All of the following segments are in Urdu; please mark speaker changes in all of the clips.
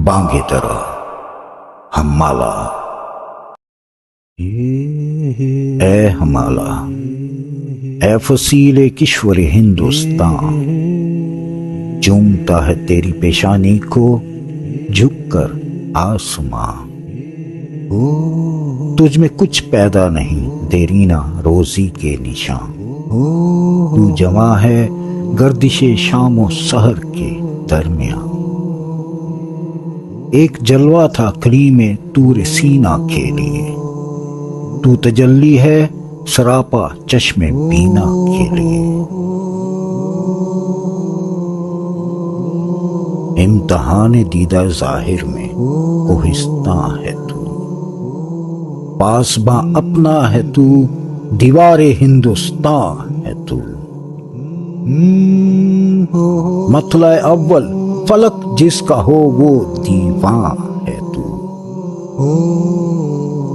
Speaker 1: بانگے درا ہمالا، اے ہمالا، اے فصیل کشور ہندوستان، چومتا ہے تیری پیشانی کو جھک کر آسماں۔ تجھ میں کچھ پیدا نہیں دیرینہ روزی کے نشان، تو جمع ہے گردش شام و سحر کے درمیان۔ ایک جلوہ تھا کلیم طور سینا کے لیے، تو تجلی ہے سراپا چشم بینا کے لیے۔ امتحان دیدہ ظاہر میں کوہستاں ہے تو، پاسباں اپنا ہے تو، دیوار ہندوستان ہے تو۔ مطلع اول فلک جس کا ہو وہ دیواں ہے تو،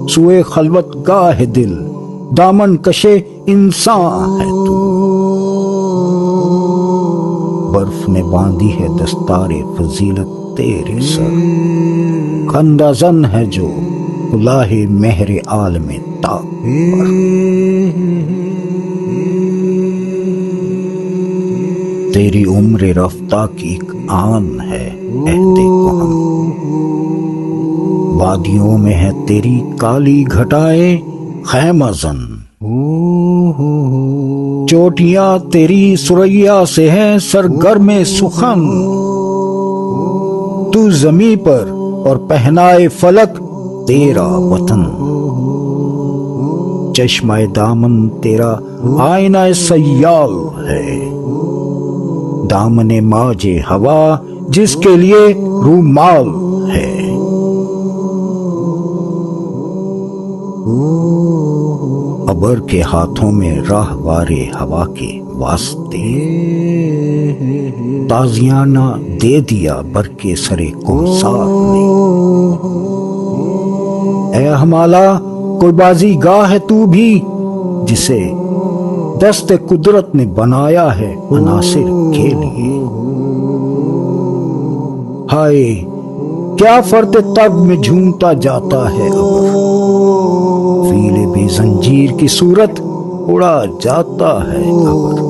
Speaker 1: سوئے خلوت گاہ دل دامن کشے انسان ہے تو۔ برف نے باندھی ہے دستار فضیلت تیرے سر، خندہ زن ہے جو کلاه مہر عالم تاب پر۔ تیری عمر رفتہ کی ایک آن ہے عہد کہن، وادیوں میں ہے تیری کالی گھٹائے خیمہ زن، چوٹیاں تیری ثریا سے ہیں سرگرم سخن، تو زمیں پر اور پہنائے فلک تیرا وطن، چشمہ دامن تیرا آئینہ سیال ہے، دامن موج ہوا جس کے لیے رومال ہے۔ ابر کے ہاتھوں میں راہوار ہوا کے واسطے، تازیانہ دے دیا بر کے سرے کوثر نے۔ اے ہمالا کوئی بازی گاہ ہے تو بھی، جسے دست قدرت نے بنایا ہے عناصر کے لیے۔ ہائے کیا فرد تب میں جھومتا جاتا ہے ابر، فیل بے زنجیر کی صورت اڑا جاتا ہے ابر۔